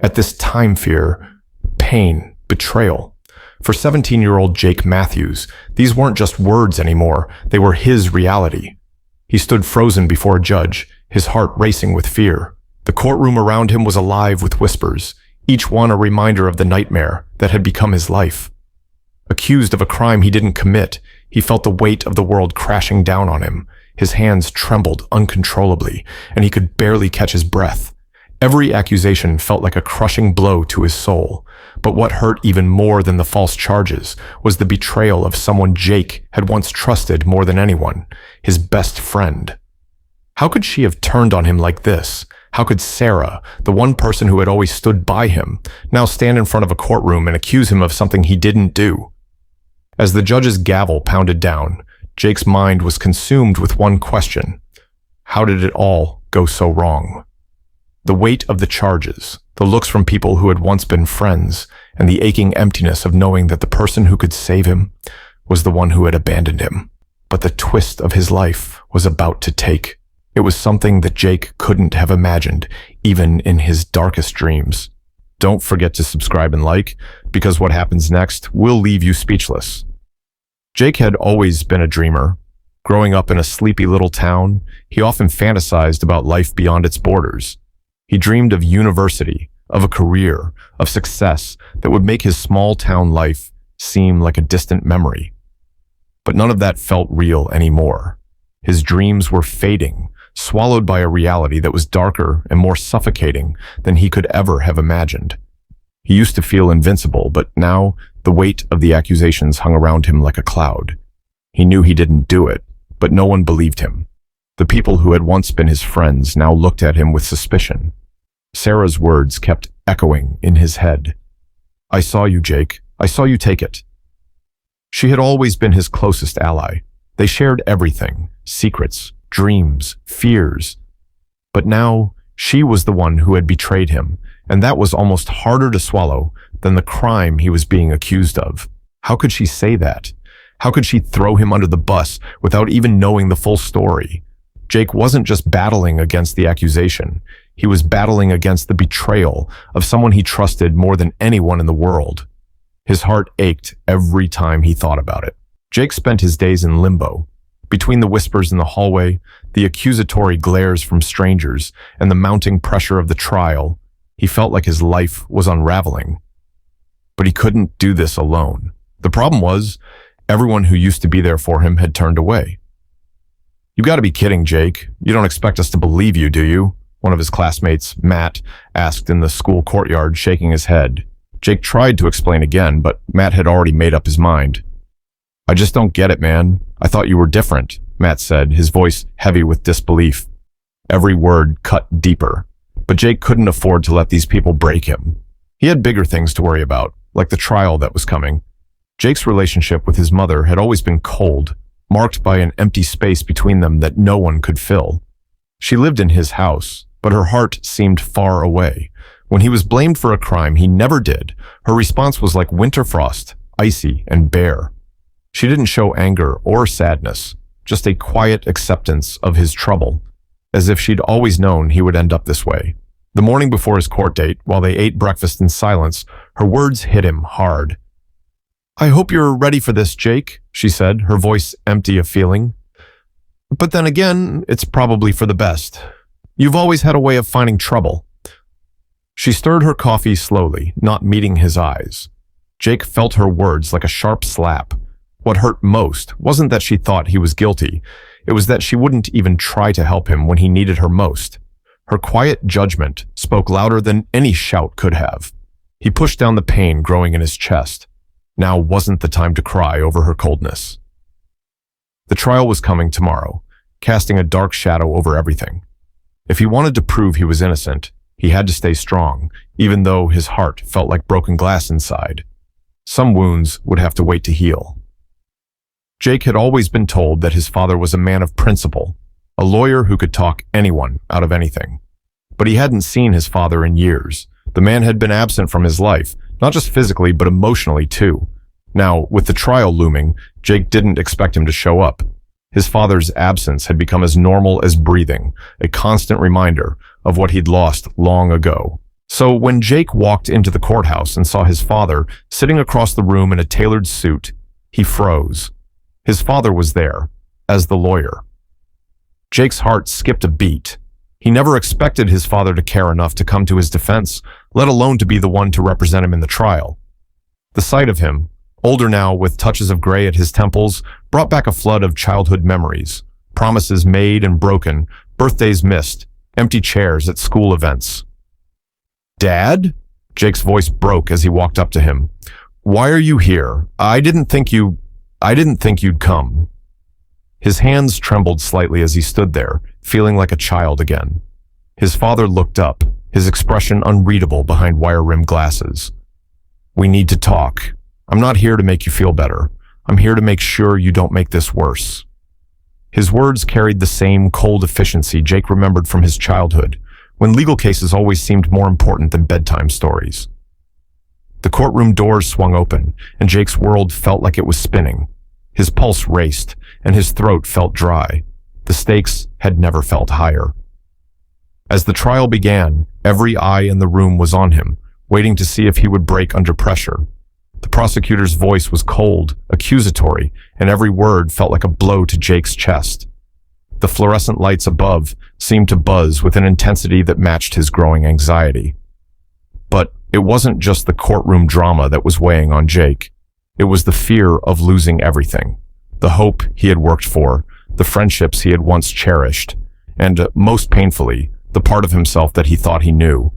At this time fear, pain, betrayal. For 17-year-old Jake Matthews, these weren't just words anymore, they were his reality. He stood frozen before a judge, his heart racing with fear. The courtroom around him was alive with whispers, each one a reminder of the nightmare that had become his life. Accused of a crime he didn't commit, he felt the weight of the world crashing down on him. His hands trembled uncontrollably, and he could barely catch his breath. Every accusation felt like a crushing blow to his soul. But what hurt even more than the false charges was the betrayal of someone Jake had once trusted more than anyone, his best friend. How could she have turned on him like this? How could Sarah, the one person who had always stood by him, now stand in front of a courtroom and accuse him of something he didn't do? As the judge's gavel pounded down, Jake's mind was consumed with one question. How did it all go so wrong? The weight of the charges, the looks from people who had once been friends, and the aching emptiness of knowing that the person who could save him was the one who had abandoned him. But the twist of his life was about to take. It was something that Jake couldn't have imagined, even in his darkest dreams. Don't forget to subscribe and like, because what happens next will leave you speechless. Jake had always been a dreamer. Growing up in a sleepy little town, he often fantasized about life beyond its borders. He dreamed of university, of a career, of success that would make his small-town life seem like a distant memory. But none of that felt real anymore. His dreams were fading, swallowed by a reality that was darker and more suffocating than he could ever have imagined. He used to feel invincible, but now the weight of the accusations hung around him like a cloud. He knew he didn't do it, but no one believed him. The people who had once been his friends now looked at him with suspicion. Sarah's words kept echoing in his head. "I saw you, Jake. I saw you take it." She had always been his closest ally. They shared everything, secrets, dreams, fears. But now, she was the one who had betrayed him, and that was almost harder to swallow than the crime he was being accused of. How could she say that? How could she throw him under the bus without even knowing the full story? Jake wasn't just battling against the accusation. He was battling against the betrayal of someone he trusted more than anyone in the world. His heart ached every time he thought about it. Jake spent his days in limbo. Between the whispers in the hallway, the accusatory glares from strangers, and the mounting pressure of the trial, he felt like his life was unraveling. But he couldn't do this alone. The problem was, everyone who used to be there for him had turned away. "You gotta be kidding, Jake. You don't expect us to believe you, do you?" One of his classmates, Matt, asked in the school courtyard, shaking his head. Jake tried to explain again, but Matt had already made up his mind. "I just don't get it, man. I thought you were different," Matt said, his voice heavy with disbelief. Every word cut deeper, but Jake couldn't afford to let these people break him. He had bigger things to worry about, like the trial that was coming. Jake's relationship with his mother had always been cold, marked by an empty space between them that no one could fill. She lived in his house, but her heart seemed far away. When he was blamed for a crime he never did, her response was like winter frost, icy and bare. She didn't show anger or sadness, just a quiet acceptance of his trouble, as if she'd always known he would end up this way. The morning before his court date, while they ate breakfast in silence, her words hit him hard. "I hope you're ready for this, Jake," she said, her voice empty of feeling. "But then again, it's probably for the best. You've always had a way of finding trouble." She stirred her coffee slowly, not meeting his eyes. Jake felt her words like a sharp slap. What hurt most wasn't that she thought he was guilty. It was that she wouldn't even try to help him when he needed her most. Her quiet judgment spoke louder than any shout could have. He pushed down the pain growing in his chest. Now wasn't the time to cry over her coldness. The trial was coming tomorrow, casting a dark shadow over everything. If he wanted to prove he was innocent, he had to stay strong, even though his heart felt like broken glass inside. Some wounds would have to wait to heal. Jake had always been told that his father was a man of principle, a lawyer who could talk anyone out of anything. But he hadn't seen his father in years. The man had been absent from his life, not just physically, but emotionally too. Now, with the trial looming, Jake didn't expect him to show up. His father's absence had become as normal as breathing, a constant reminder of what he'd lost long ago. So when Jake walked into the courthouse and saw his father sitting across the room in a tailored suit, he froze. His father was there, as the lawyer. Jake's heart skipped a beat. He never expected his father to care enough to come to his defense, let alone to be the one to represent him in the trial. The sight of him, older now with touches of gray at his temples, brought back a flood of childhood memories. Promises made and broken, birthdays missed, empty chairs at school events. "Dad?" Jake's voice broke as he walked up to him. "Why are you here? I didn't think you'd come." His hands trembled slightly as he stood there, feeling like a child again. His father looked up, his expression unreadable behind wire-rimmed glasses. "We need to talk. I'm not here to make you feel better. I'm here to make sure you don't make this worse." His words carried the same cold efficiency Jake remembered from his childhood, when legal cases always seemed more important than bedtime stories. The courtroom doors swung open, and Jake's world felt like it was spinning. His pulse raced, and his throat felt dry. The stakes had never felt higher. As the trial began, every eye in the room was on him, waiting to see if he would break under pressure. The prosecutor's voice was cold, accusatory, and every word felt like a blow to Jake's chest. The fluorescent lights above seemed to buzz with an intensity that matched his growing anxiety. But it wasn't just the courtroom drama that was weighing on Jake. It was the fear of losing everything. The hope he had worked for, the friendships he had once cherished, and, most painfully, the part of himself that he thought he knew.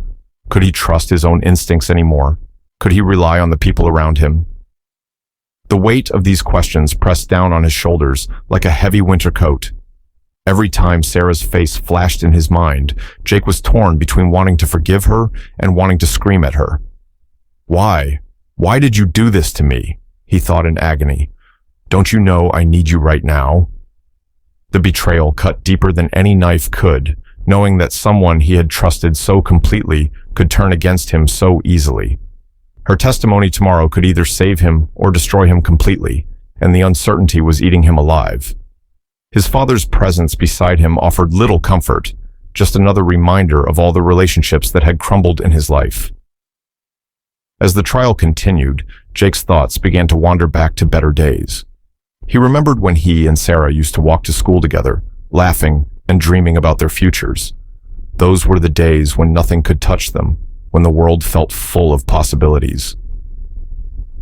Could he trust his own instincts anymore? Could he rely on the people around him? The weight of these questions pressed down on his shoulders like a heavy winter coat. Every time Sarah's face flashed in his mind, Jake was torn between wanting to forgive her and wanting to scream at her. "Why? Why did you do this to me?" he thought in agony. "Don't you know I need you right now?" The betrayal cut deeper than any knife could, knowing that someone he had trusted so completely could turn against him so easily. Her testimony tomorrow could either save him or destroy him completely, and the uncertainty was eating him alive. His father's presence beside him offered little comfort, just another reminder of all the relationships that had crumbled in his life. As the trial continued, Jake's thoughts began to wander back to better days. He remembered when he and Sarah used to walk to school together, laughing and dreaming about their futures. Those were the days when nothing could touch them, when the world felt full of possibilities.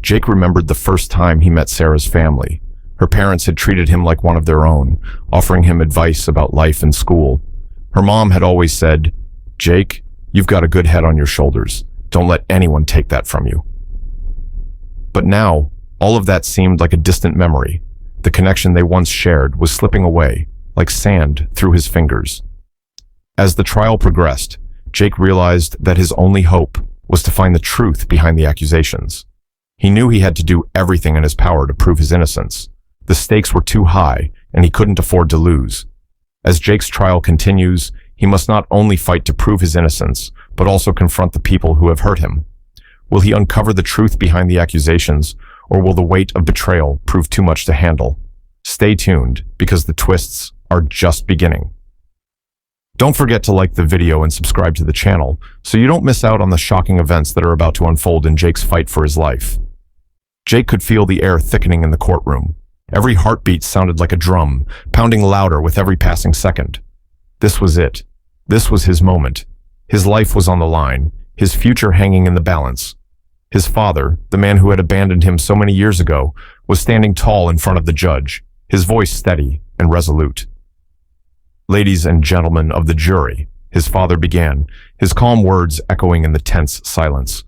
Jake remembered the first time he met Sarah's family. Her parents had treated him like one of their own, offering him advice about life and school. Her mom had always said, "Jake, you've got a good head on your shoulders. Don't let anyone take that from you." But now, all of that seemed like a distant memory. The connection they once shared was slipping away, like sand through his fingers. As the trial progressed, Jake realized that his only hope was to find the truth behind the accusations. He knew he had to do everything in his power to prove his innocence. The stakes were too high, and he couldn't afford to lose. As Jake's trial continues, he must not only fight to prove his innocence, but also confront the people who have hurt him. Will he uncover the truth behind the accusations, or will the weight of betrayal prove too much to handle? Stay tuned, because the twists are just beginning. Don't forget to like the video and subscribe to the channel, so you don't miss out on the shocking events that are about to unfold in Jake's fight for his life. Jake could feel the air thickening in the courtroom. Every heartbeat sounded like a drum, pounding louder with every passing second. This was it. This was his moment. His life was on the line, his future hanging in the balance. His father, the man who had abandoned him so many years ago, was standing tall in front of the judge, his voice steady and resolute. "Ladies and gentlemen of the jury," his father began, his calm words echoing in the tense silence.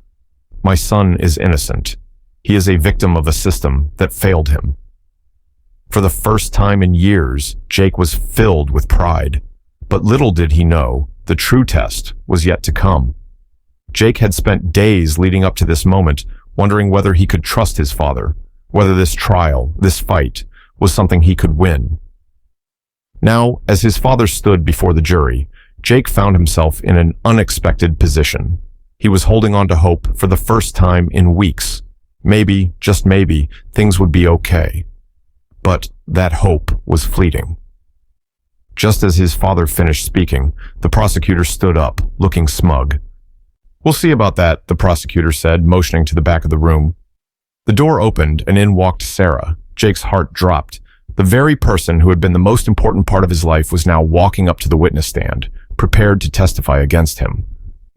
"My son is innocent. He is a victim of a system that failed him." For the first time in years, Jake was filled with pride. But little did he know, the true test was yet to come. Jake had spent days leading up to this moment, wondering whether he could trust his father, whether this trial, this fight, was something he could win. Now, as his father stood before the jury, Jake found himself in an unexpected position. He was holding on to hope for the first time in weeks. Maybe, just maybe, things would be okay. But that hope was fleeting. Just as his father finished speaking, the prosecutor stood up, looking smug. "We'll see about that," the prosecutor said, motioning to the back of the room. The door opened and in walked Sarah. Jake's heart dropped. The very person who had been the most important part of his life was now walking up to the witness stand, prepared to testify against him.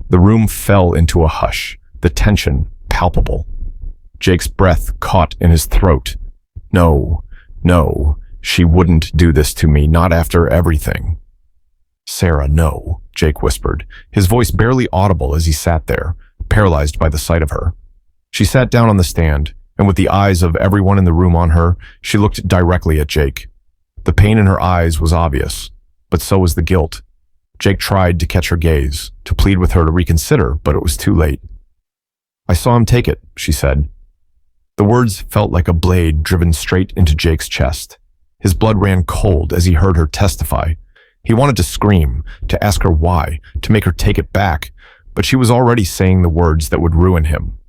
The room fell into a hush, the tension palpable. Jake's breath caught in his throat. No, she wouldn't do this to me, not after everything. "Sarah, no," Jake whispered, his voice barely audible as he sat there, paralyzed by the sight of her. She sat down on the stand, and with the eyes of everyone in the room on her, she looked directly at Jake. The pain in her eyes was obvious, but so was the guilt. Jake tried to catch her gaze, to plead with her to reconsider, but it was too late. "I saw him take it," she said. The words felt like a blade driven straight into Jake's chest. His blood ran cold as he heard her testify. He wanted to scream, to ask her why, to make her take it back, but she was already saying the words that would ruin him.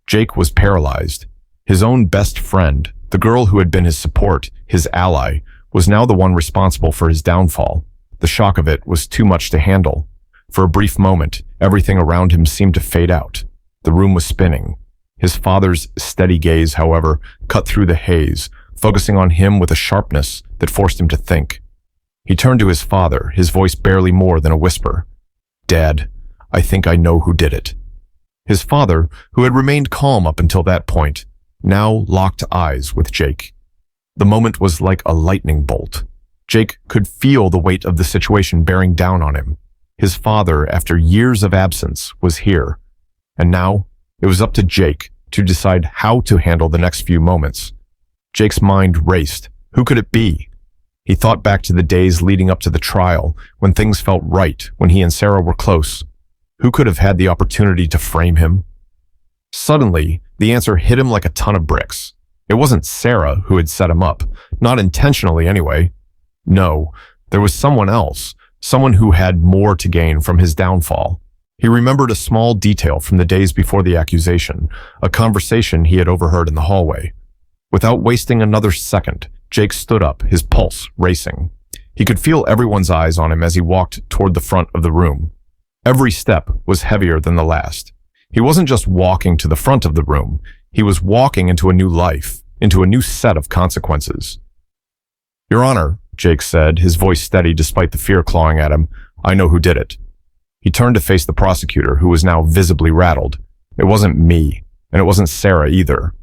Jake was paralyzed. His own best friend, the girl who had been his support, his ally, was now the one responsible for his downfall. The shock of it was too much to handle. For a brief moment, everything around him seemed to fade out. The room was spinning. His father's steady gaze, however, cut through the haze, focusing on him with a sharpness that forced him to think. He turned to his father, his voice barely more than a whisper. "Dad, I think I know who did it." His father, who had remained calm up until that point, now locked eyes with Jake. The moment was like a lightning bolt. Jake could feel the weight of the situation bearing down on him. His father, after years of absence, was here. And now, it was up to Jake to decide how to handle the next few moments. Jake's mind raced. Who could it be? He thought back to the days leading up to the trial, when things felt right, when he and Sarah were close. Who could have had the opportunity to frame him? Suddenly, the answer hit him like a ton of bricks. It wasn't Sarah who had set him up, not intentionally anyway. No, there was someone else, someone who had more to gain from his downfall. He remembered a small detail from the days before the accusation, a conversation he had overheard in the hallway. Without wasting another second, Jake stood up, his pulse racing. He could feel everyone's eyes on him as he walked toward the front of the room. Every step was heavier than the last. He wasn't just walking to the front of the room, he was walking into a new life, into a new set of consequences. "Your Honor," Jake said, his voice steady despite the fear clawing at him, "I know who did it." He turned to face the prosecutor, who was now visibly rattled. "It wasn't me, and it wasn't Sarah either."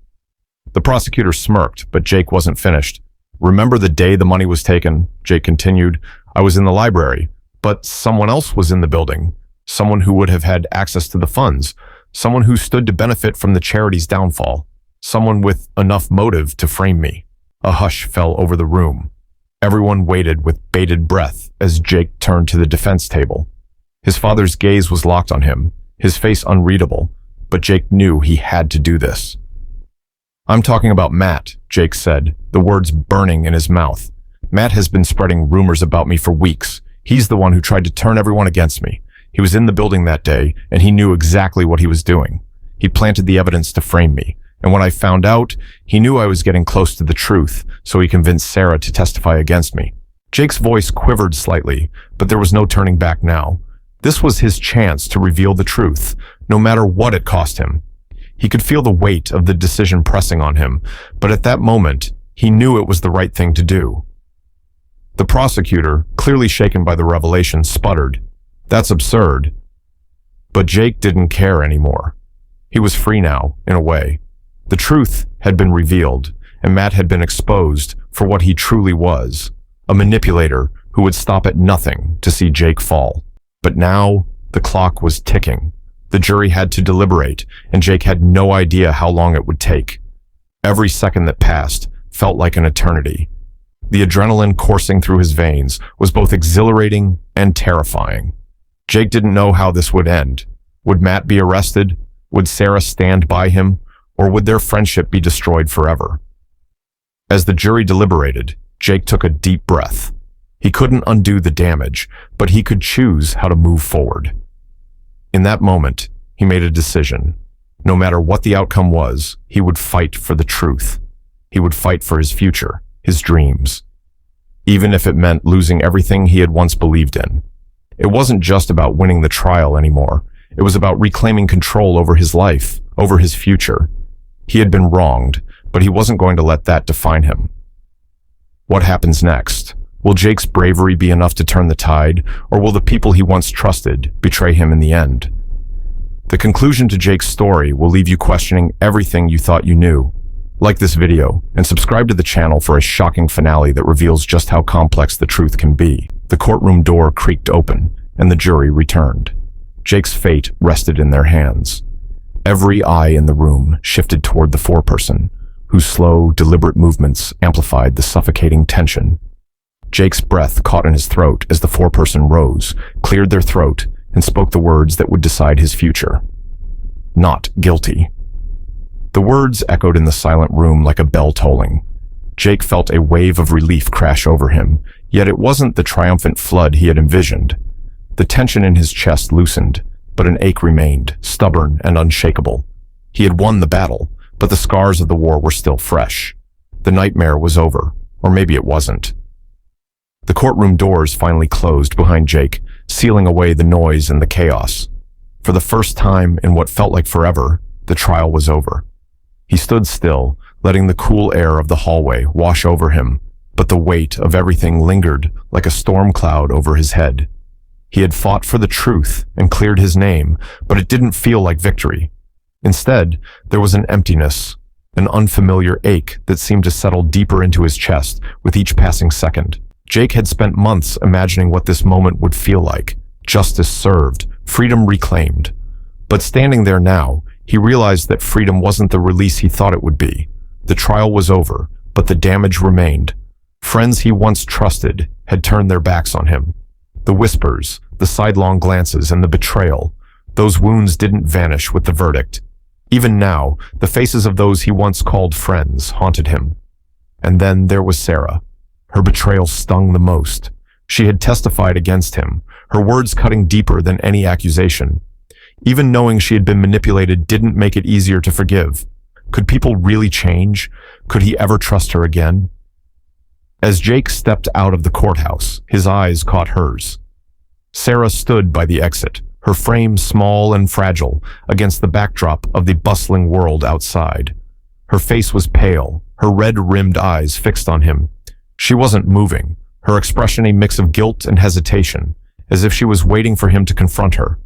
The prosecutor smirked, but Jake wasn't finished. "Remember the day the money was taken?" Jake continued. "I was in the library, but someone else was in the building. Someone who would have had access to the funds. Someone who stood to benefit from the charity's downfall. Someone with enough motive to frame me." A hush fell over the room. Everyone waited with bated breath as Jake turned to the defense table. His father's gaze was locked on him, his face unreadable, but Jake knew he had to do this. "I'm talking about Matt," Jake said, the words burning in his mouth. "Matt has been spreading rumors about me for weeks. He's the one who tried to turn everyone against me. He was in the building that day, and he knew exactly what he was doing. He planted the evidence to frame me, and when I found out, he knew I was getting close to the truth, so he convinced Sarah to testify against me." Jake's voice quivered slightly, but there was no turning back now. This was his chance to reveal the truth, no matter what it cost him. He could feel the weight of the decision pressing on him, but at that moment, he knew it was the right thing to do. The prosecutor, clearly shaken by the revelation, sputtered, "That's absurd." But Jake didn't care anymore. He was free now, in a way. The truth had been revealed, and Matt had been exposed for what he truly was, a manipulator who would stop at nothing to see Jake fall. But now, the clock was ticking. The jury had to deliberate, and Jake had no idea how long it would take. Every second that passed felt like an eternity. The adrenaline coursing through his veins was both exhilarating and terrifying. Jake didn't know how this would end. Would Matt be arrested? Would Sarah stand by him? Or would their friendship be destroyed forever? As the jury deliberated, Jake took a deep breath. He couldn't undo the damage, but he could choose how to move forward. In that moment, he made a decision. No matter what the outcome was, he would fight for the truth. He would fight for his future, his dreams. Even if it meant losing everything he had once believed in. It wasn't just about winning the trial anymore. It was about reclaiming control over his life, over his future. He had been wronged, but he wasn't going to let that define him. What happens next? Will Jake's bravery be enough to turn the tide, or will the people he once trusted betray him in the end? The conclusion to Jake's story will leave you questioning everything you thought you knew. Like this video, and subscribe to the channel for a shocking finale that reveals just how complex the truth can be. The courtroom door creaked open, and the jury returned. Jake's fate rested in their hands. Every eye in the room shifted toward the foreperson, whose slow, deliberate movements amplified the suffocating tension. Jake's breath caught in his throat as the foreperson rose, cleared their throat, and spoke the words that would decide his future. Not guilty. The words echoed in the silent room like a bell tolling. Jake felt a wave of relief crash over him, yet it wasn't the triumphant flood he had envisioned. The tension in his chest loosened, but an ache remained, stubborn and unshakable. He had won the battle, but the scars of the war were still fresh. The nightmare was over, or maybe it wasn't. The courtroom doors finally closed behind Jake, sealing away the noise and the chaos. For the first time in what felt like forever, the trial was over. He stood still, letting the cool air of the hallway wash over him, but the weight of everything lingered like a storm cloud over his head. He had fought for the truth and cleared his name, but it didn't feel like victory. Instead, there was an emptiness, an unfamiliar ache that seemed to settle deeper into his chest with each passing second. Jake had spent months imagining what this moment would feel like. Justice served, freedom reclaimed. But standing there now, he realized that freedom wasn't the release he thought it would be. The trial was over, but the damage remained. Friends he once trusted had turned their backs on him. The whispers, the sidelong glances, and the betrayal, those wounds didn't vanish with the verdict. Even now, the faces of those he once called friends haunted him. And then there was Sarah. Her betrayal stung the most. She had testified against him, her words cutting deeper than any accusation. Even knowing she had been manipulated didn't make it easier to forgive. Could people really change? Could he ever trust her again? As Jake stepped out of the courthouse, his eyes caught hers. Sarah stood by the exit, her frame small and fragile against the backdrop of the bustling world outside. Her face was pale, her red-rimmed eyes fixed on him. She wasn't moving, her expression a mix of guilt and hesitation, as if she was waiting for him to confront her.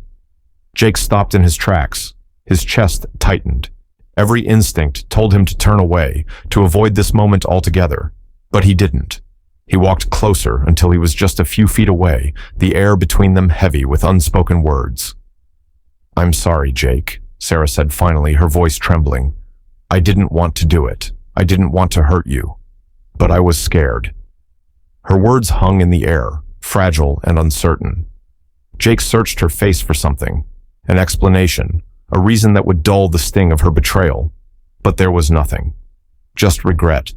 Jake stopped in his tracks, his chest tightened. Every instinct told him to turn away, to avoid this moment altogether, but he didn't. He walked closer until he was just a few feet away, the air between them heavy with unspoken words. "I'm sorry, Jake," Sarah said finally, her voice trembling. "I didn't want to do it. I didn't want to hurt you. But I was scared." Her words hung in the air, fragile and uncertain. Jake searched her face for something, an explanation, a reason that would dull the sting of her betrayal. But there was nothing. Just regret.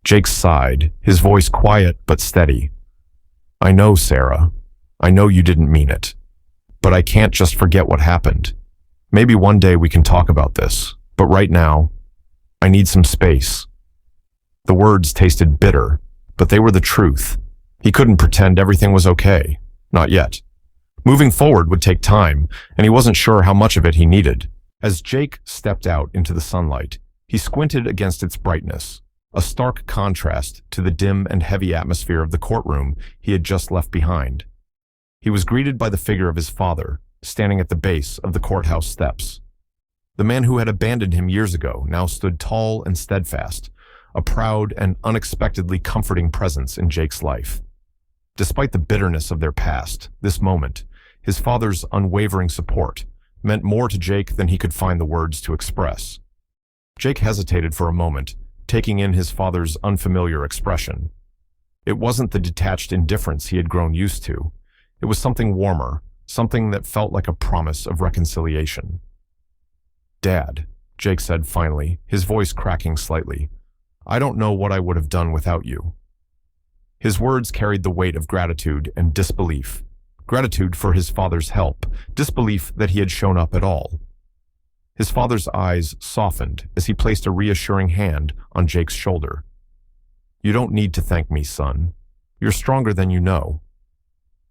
Jake sighed, his voice quiet but steady. "I know, Sarah. I know you didn't mean it. But I can't just forget what happened. Maybe one day we can talk about this, but right now, I need some space." The words tasted bitter, but they were the truth. He couldn't pretend everything was okay. Not yet. Moving forward would take time, and he wasn't sure how much of it he needed. As Jake stepped out into the sunlight, he squinted against its brightness, a stark contrast to the dim and heavy atmosphere of the courtroom he had just left behind. He was greeted by the figure of his father, standing at the base of the courthouse steps. The man who had abandoned him years ago now stood tall and steadfast, a proud and unexpectedly comforting presence in Jake's life. Despite the bitterness of their past, this moment, his father's unwavering support, meant more to Jake than he could find the words to express. Jake hesitated for a moment, taking in his father's unfamiliar expression. It wasn't the detached indifference he had grown used to. It was something warmer, something that felt like a promise of reconciliation. "Dad," Jake said finally, his voice cracking slightly, "I don't know what I would have done without you." His words carried the weight of gratitude and disbelief. Gratitude for his father's help, disbelief that he had shown up at all. His father's eyes softened as he placed a reassuring hand on Jake's shoulder. "You don't need to thank me, son. You're stronger than you know."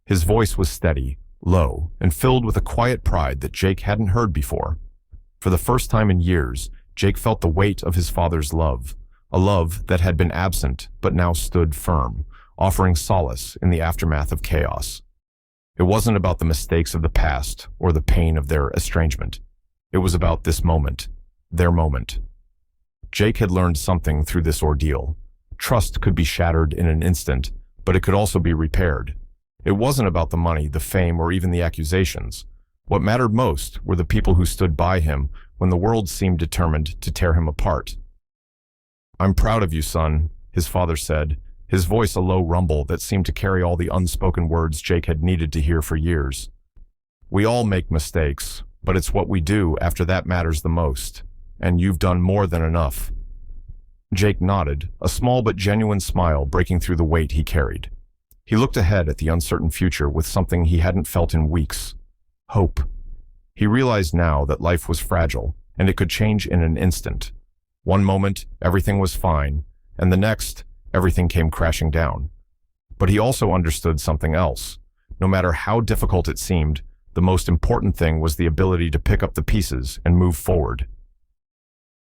His voice was steady, low, and filled with a quiet pride that Jake hadn't heard before. For the first time in years, Jake felt the weight of his father's love, a love that had been absent but now stood firm, offering solace in the aftermath of chaos. It wasn't about the mistakes of the past or the pain of their estrangement. It was about this moment, their moment. Jake had learned something through this ordeal. Trust could be shattered in an instant, but it could also be repaired. It wasn't about the money, the fame, or even the accusations. What mattered most were the people who stood by him when the world seemed determined to tear him apart. "I'm proud of you, son," his father said, his voice a low rumble that seemed to carry all the unspoken words Jake had needed to hear for years. "We all make mistakes, but it's what we do after that matters the most, and you've done more than enough." Jake nodded, a small but genuine smile breaking through the weight he carried. He looked ahead at the uncertain future with something he hadn't felt in weeks: hope. He realized now that life was fragile, and it could change in an instant. One moment, everything was fine, and the next, everything came crashing down. But he also understood something else. No matter how difficult it seemed, the most important thing was the ability to pick up the pieces and move forward.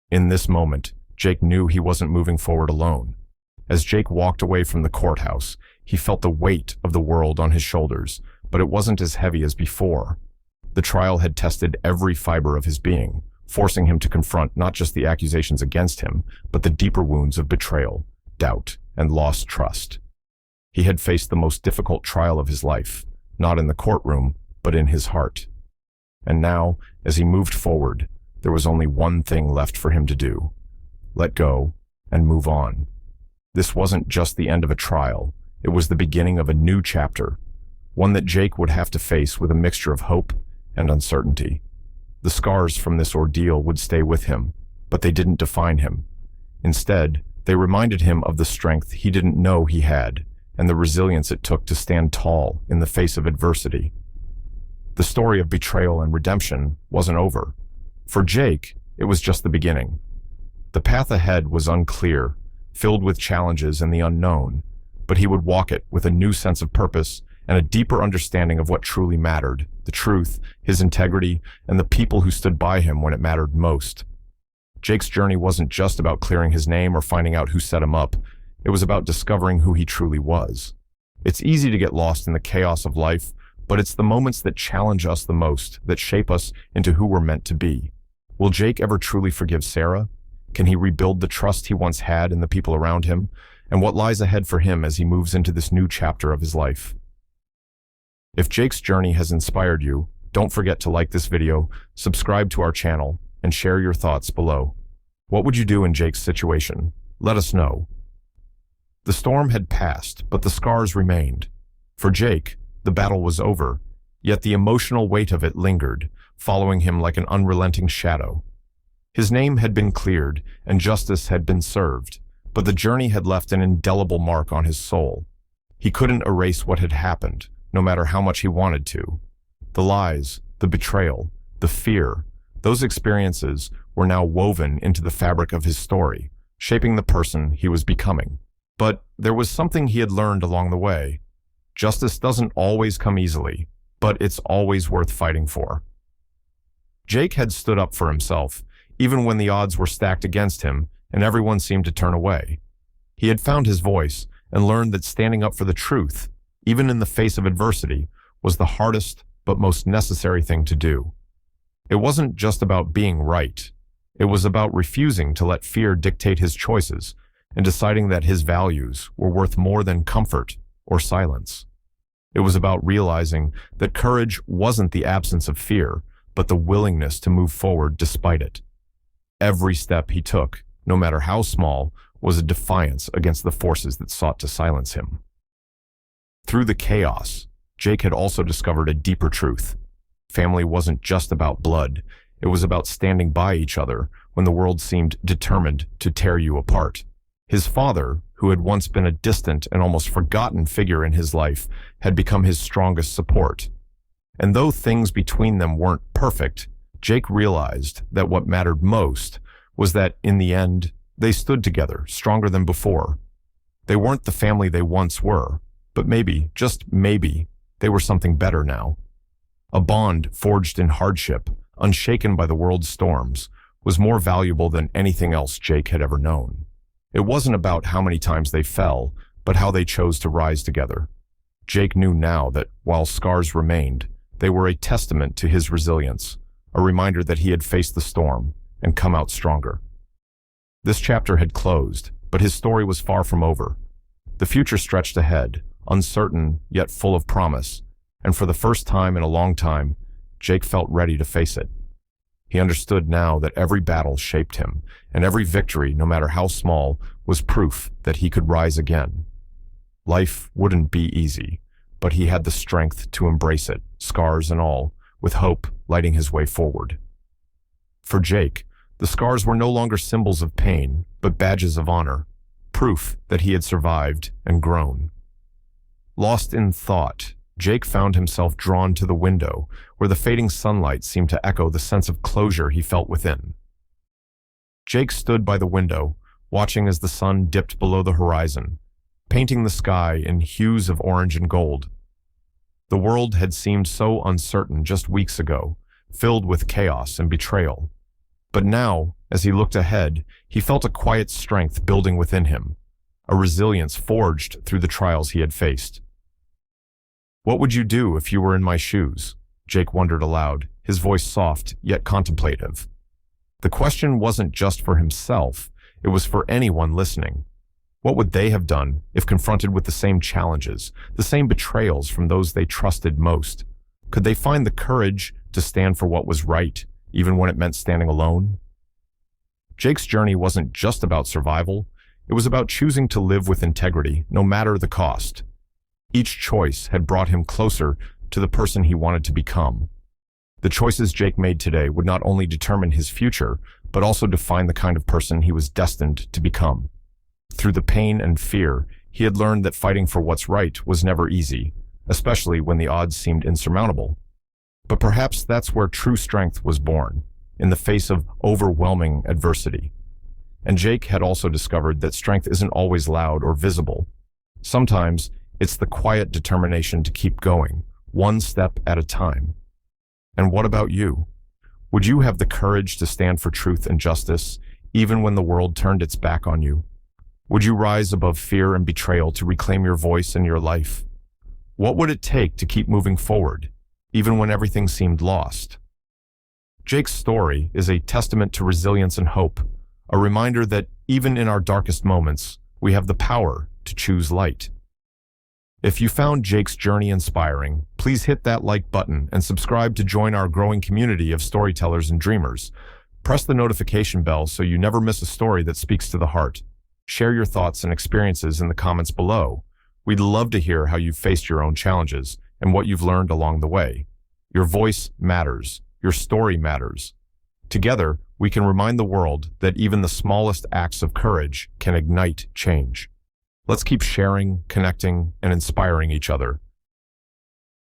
In this moment, Jake knew he wasn't moving forward alone. As Jake walked away from the courthouse, he felt the weight of the world on his shoulders, but it wasn't as heavy as before. The trial had tested every fiber of his being, forcing him to confront not just the accusations against him, but the deeper wounds of betrayal, doubt, and lost trust. He had faced the most difficult trial of his life, not in the courtroom, but in his heart. And now, as he moved forward, there was only one thing left for him to do: let go and move on. This wasn't just the end of a trial, it was the beginning of a new chapter, one that Jake would have to face with a mixture of hope and uncertainty. The scars from this ordeal would stay with him, but they didn't define him. Instead, they reminded him of the strength he didn't know he had, and the resilience it took to stand tall in the face of adversity. The story of betrayal and redemption wasn't over. For Jake, it was just the beginning. The path ahead was unclear, filled with challenges and the unknown, but he would walk it with a new sense of purpose and a deeper understanding of what truly mattered: the truth, his integrity, and the people who stood by him when it mattered most. Jake's journey wasn't just about clearing his name or finding out who set him up. It was about discovering who he truly was. It's easy to get lost in the chaos of life, but it's the moments that challenge us the most that shape us into who we're meant to be. Will Jake ever truly forgive Sarah? Can he rebuild the trust he once had in the people around him? And what lies ahead for him as he moves into this new chapter of his life? If Jake's journey has inspired you, don't forget to like this video, subscribe to our channel, and share your thoughts below. What would you do in Jake's situation? Let us know. The storm had passed, but the scars remained. For Jake, the battle was over, yet the emotional weight of it lingered, following him like an unrelenting shadow. His name had been cleared, and justice had been served, but the journey had left an indelible mark on his soul. He couldn't erase what had happened, no matter how much he wanted to. The lies, the betrayal, the fear, those experiences were now woven into the fabric of his story, shaping the person he was becoming. But there was something he had learned along the way. Justice doesn't always come easily, but it's always worth fighting for. Jake had stood up for himself, even when the odds were stacked against him and everyone seemed to turn away. He had found his voice and learned that standing up for the truth, even in the face of adversity, was the hardest but most necessary thing to do. It wasn't just about being right. It was about refusing to let fear dictate his choices and deciding that his values were worth more than comfort or silence. It was about realizing that courage wasn't the absence of fear, but the willingness to move forward despite it. Every step he took, no matter how small, was a defiance against the forces that sought to silence him. Through the chaos, Jake had also discovered a deeper truth. Family wasn't just about blood. It was about standing by each other when the world seemed determined to tear you apart. His father, who had once been a distant and almost forgotten figure in his life, had become his strongest support. And though things between them weren't perfect, Jake realized that what mattered most was that, in the end, they stood together, stronger than before. They weren't the family they once were, but maybe, just maybe, they were something better now. A bond forged in hardship, unshaken by the world's storms, was more valuable than anything else Jake had ever known. It wasn't about how many times they fell, but how they chose to rise together. Jake knew now that, while scars remained, they were a testament to his resilience, a reminder that he had faced the storm and come out stronger. This chapter had closed, but his story was far from over. The future stretched ahead, uncertain yet full of promise, and for the first time in a long time, Jake felt ready to face it. He understood now that every battle shaped him, and every victory, no matter how small, was proof that he could rise again. Life wouldn't be easy, but he had the strength to embrace it, scars and all, with hope lighting his way forward. For Jake, the scars were no longer symbols of pain, but badges of honor, proof that he had survived and grown. Lost in thought, Jake found himself drawn to the window, where the fading sunlight seemed to echo the sense of closure he felt within. Jake stood by the window, watching as the sun dipped below the horizon, painting the sky in hues of orange and gold. The world had seemed so uncertain just weeks ago, filled with chaos and betrayal. But now, as he looked ahead, he felt a quiet strength building within him, a resilience forged through the trials he had faced. "What would you do if you were in my shoes?" Jake wondered aloud, his voice soft yet contemplative. The question wasn't just for himself, it was for anyone listening. What would they have done if confronted with the same challenges, the same betrayals from those they trusted most? Could they find the courage to stand for what was right, even when it meant standing alone? Jake's journey wasn't just about survival, it was about choosing to live with integrity, no matter the cost. Each choice had brought him closer to the person he wanted to become. The choices Jake made today would not only determine his future, but also define the kind of person he was destined to become. Through the pain and fear, he had learned that fighting for what's right was never easy, especially when the odds seemed insurmountable. But perhaps that's where true strength was born, in the face of overwhelming adversity. And Jake had also discovered that strength isn't always loud or visible. Sometimes, it's the quiet determination to keep going, one step at a time. And what about you? Would you have the courage to stand for truth and justice, even when the world turned its back on you? Would you rise above fear and betrayal to reclaim your voice and your life? What would it take to keep moving forward, even when everything seemed lost? Jake's story is a testament to resilience and hope, a reminder that even in our darkest moments, we have the power to choose light. If you found Jake's journey inspiring, please hit that like button and subscribe to join our growing community of storytellers and dreamers. Press the notification bell so you never miss a story that speaks to the heart. Share your thoughts and experiences in the comments below. We'd love to hear how you've faced your own challenges and what you've learned along the way. Your voice matters. Your story matters. Together, we can remind the world that even the smallest acts of courage can ignite change. Let's keep sharing, connecting, and inspiring each other.